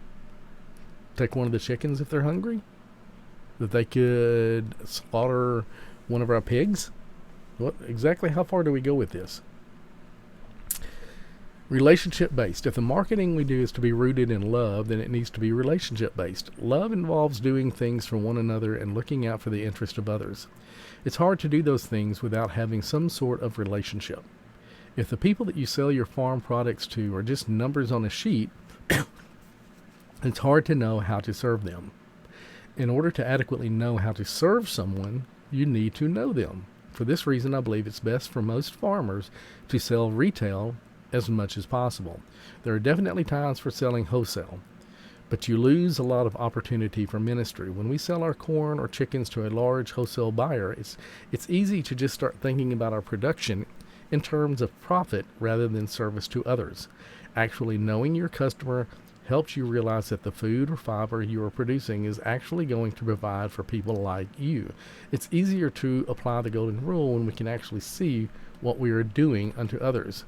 Take one of the chickens if they're hungry? That they could slaughter one of our pigs? Exactly how far do we go with this? Relationship based. If the marketing we do is to be rooted in love, then it needs to be relationship based. Love involves doing things for one another and looking out for the interest of others. It's hard to do those things without having some sort of relationship. If the people that you sell your farm products to are just numbers on a sheet, it's hard to know how to serve them. In order to adequately know how to serve someone, you need to know them. For this reason, I believe it's best for most farmers to sell retail as much as possible. There are definitely times for selling wholesale, but you lose a lot of opportunity for ministry. When we sell our corn or chickens to a large wholesale buyer, it's easy to just start thinking about our production in terms of profit rather than service to others. Actually knowing your customer helps you realize that the food or fiber you are producing is actually going to provide for people like you. It's easier to apply the golden rule when we can actually see what we are doing unto others.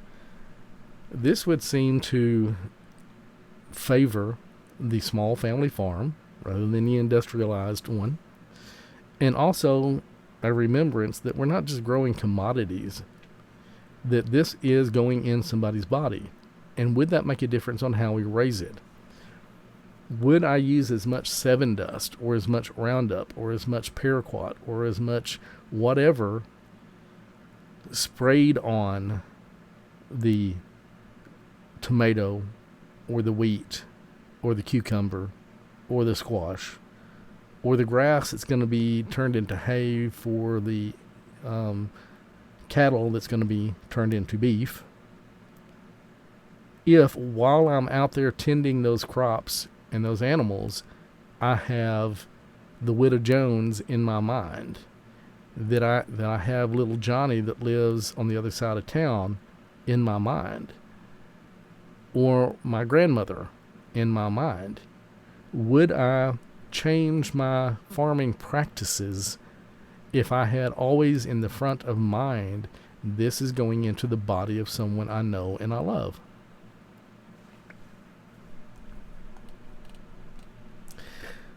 This would seem to favor the small family farm rather than the industrialized one. And also a remembrance that we're not just growing commodities, that this is going in somebody's body. And would that make a difference on how we raise it? Would I use as much Sevin dust or as much Roundup or as much paraquat or as much whatever sprayed on the tomato or the wheat or the cucumber or the squash or the grass that's going to be turned into hay for the cattle that's going to be turned into beef, if while I'm out there tending those crops and those animals, I have the Widow Jones in my mind, that I have little Johnny that lives on the other side of town in my mind, or my grandmother in my mind, would I change my farming practices if I had always in the front of mind, this is going into the body of someone I know and I love?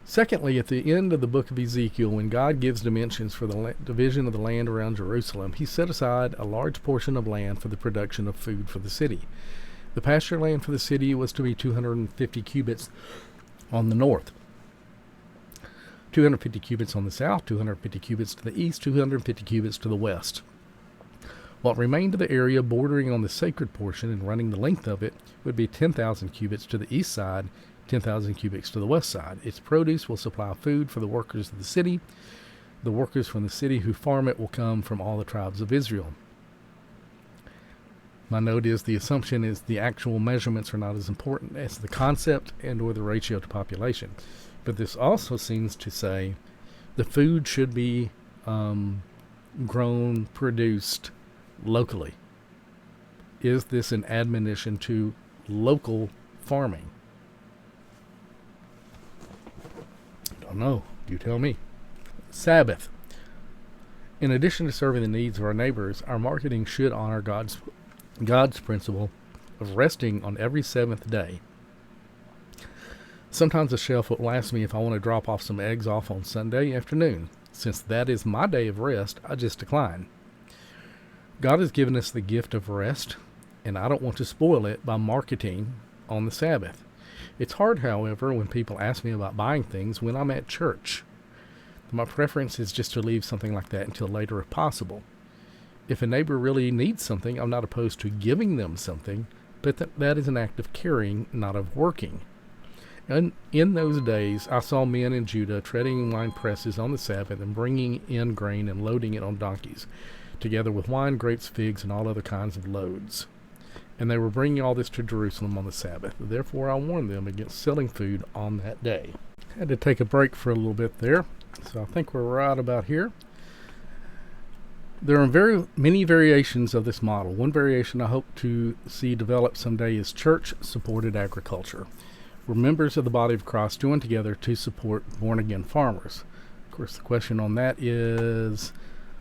Secondly, at the end of the book of Ezekiel, when God gives dimensions for the division of the land around Jerusalem, he set aside a large portion of land for the production of food for the city. The pasture land for the city was to be 250 cubits on the north, 250 cubits on the south, 250 cubits to the east, 250 cubits to the west. What remained of the area bordering on the sacred portion and running the length of it would be 10,000 cubits to the east side, 10,000 cubits to the west side. Its produce will supply food for the workers of the city. The workers from the city who farm it will come from all the tribes of Israel. My note is the assumption is the actual measurements are not as important as the concept and or the ratio to population. But this also seems to say the food should be grown, produced locally. Is this an admonition to local farming? Don't know. You tell me. Sabbath. In addition to serving the needs of our neighbors, our marketing should honor God's principle of resting on every seventh day. Sometimes a shelf will ask me if I want to drop off some eggs off on Sunday afternoon. Since that is my day of rest, I just decline. God has given us the gift of rest, and I don't want to spoil it by marketing on the Sabbath. It's hard, however, when people ask me about buying things when I'm at church. My preference is just to leave something like that until later if possible. If a neighbor really needs something, I'm not opposed to giving them something, but that is an act of caring, not of working. And in those days, I saw men in Judah treading wine presses on the Sabbath and bringing in grain and loading it on donkeys, together with wine, grapes, figs, and all other kinds of loads. And they were bringing all this to Jerusalem on the Sabbath. Therefore, I warned them against selling food on that day. Had to take a break for a little bit there, so I think we're right about here. There are very many variations of this model. One variation I hope to see develop someday is church-supported agriculture, where members of the body of Christ join together to support born-again farmers. Of course, the question on that is,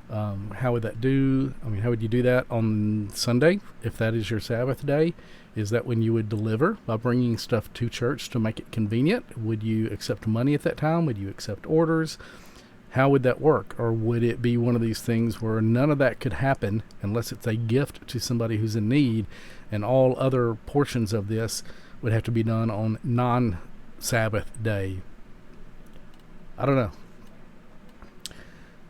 how would you do that on Sunday, if that is your Sabbath day? Is that when you would deliver by bringing stuff to church to make it convenient? Would you accept money at that time? Would you accept orders? How would that work? Or would it be one of these things where none of that could happen unless it's a gift to somebody who's in need, and all other portions of this would have to be done on non-Sabbath day? I don't know.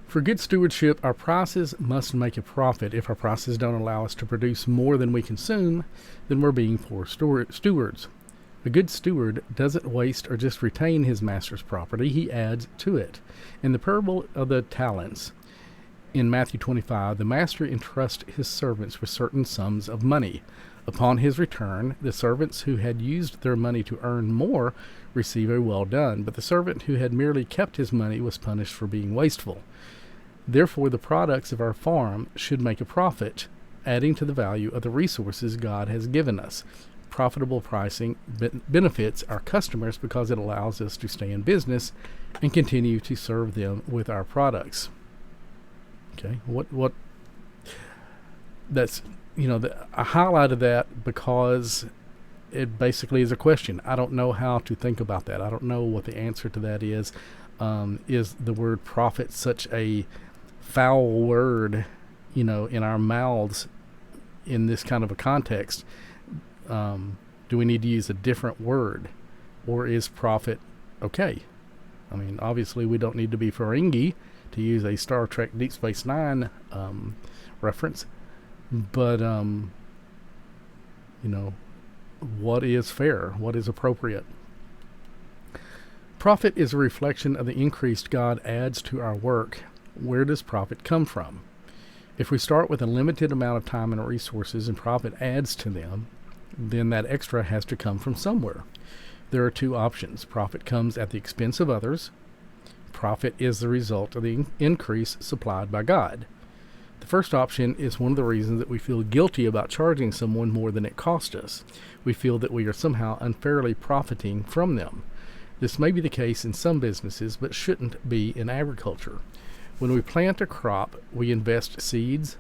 For good stewardship, our prices must make a profit. If our prices don't allow us to produce more than we consume, then we're being poor stewards. A good steward doesn't waste or just retain his master's property. He adds to it. In the parable of the talents, in Matthew 25, the master entrusts his servants with certain sums of money. Upon his return, the servants who had used their money to earn more receive a well done, but the servant who had merely kept his money was punished for being wasteful. Therefore, the products of our farm should make a profit, adding to the value of the resources God has given us. Profitable pricing benefits our customers because it allows us to stay in business and continue to serve them with our products. Okay, what that's, I highlighted that because it basically is a question. I don't know how to think about that. I don't know what the answer to that is. Is the word profit such a foul word, in our mouths in this kind of a context? Do we need to use a different word, or is profit okay? I mean, obviously we don't need to be Ferengi to use a Star Trek Deep Space Nine reference, but what is fair? What is appropriate? Profit is a reflection of the increase God adds to our work. Where does profit come from? If we start with a limited amount of time and resources and profit adds to them, then that extra has to come from somewhere. There are two options. Profit comes at the expense of others. Profit is the result of the increase supplied by God. The first option is one of the reasons that we feel guilty about charging someone more than it cost us. We feel that we are somehow unfairly profiting from them. This may be the case in some businesses, but shouldn't be in agriculture. When we plant a crop, we invest seeds,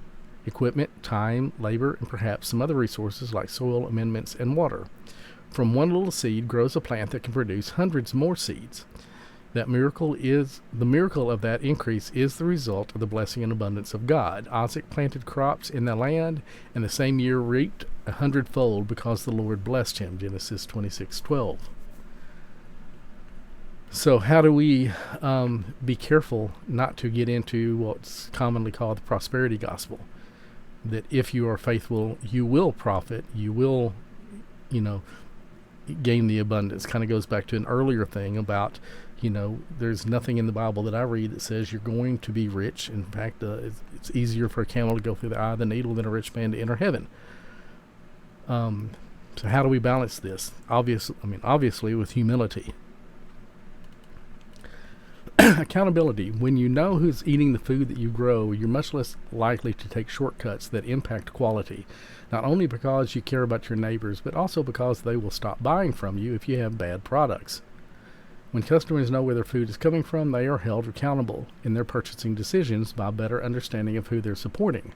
equipment, time, labor, and perhaps some other resources like soil amendments and water. From one little seed grows a plant that can produce hundreds more seeds. The miracle of that increase is the result of the blessing and abundance of God. Isaac planted crops in the land, and the same year reaped 100-fold because the Lord blessed him. Genesis 26:12. So how do we be careful not to get into what's commonly called the prosperity gospel? That if you are faithful, you will profit, you will, gain the abundance. Kind of goes back to an earlier thing about, there's nothing in the Bible that I read that says you're going to be rich. In fact, it's easier for a camel to go through the eye of the needle than a rich man to enter heaven. So how do we balance this? Obviously with humility. Accountability. When you know who's eating the food that you grow, you're much less likely to take shortcuts that impact quality, not only because you care about your neighbors, but also because they will stop buying from you if you have bad products. When customers know where their food is coming from, they are held accountable in their purchasing decisions by a better understanding of who they're supporting.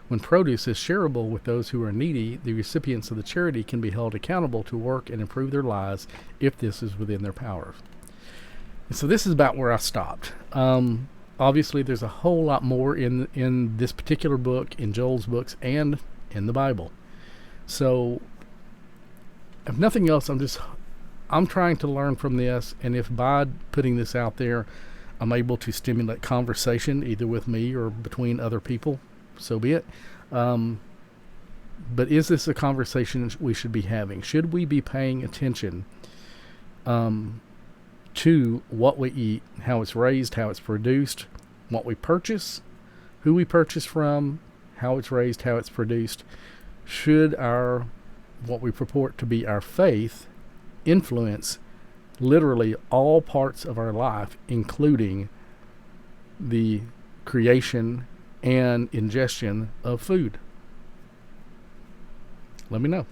When produce is shareable with those who are needy, the recipients of the charity can be held accountable to work and improve their lives if this is within their power. And so this is about where I stopped. Obviously, there's a whole lot more in this particular book, in Joel's books, and in the Bible. So, if nothing else, I'm trying to learn from this, and if by putting this out there, I'm able to stimulate conversation, either with me or between other people, so be it. But is this a conversation we should be having? Should we be paying attention to what we eat, how it's raised, how it's produced, what we purchase, who we purchase from, how it's raised, how it's produced? Should what we purport to be our faith influence literally all parts of our life, including the creation and ingestion of food? Let me know.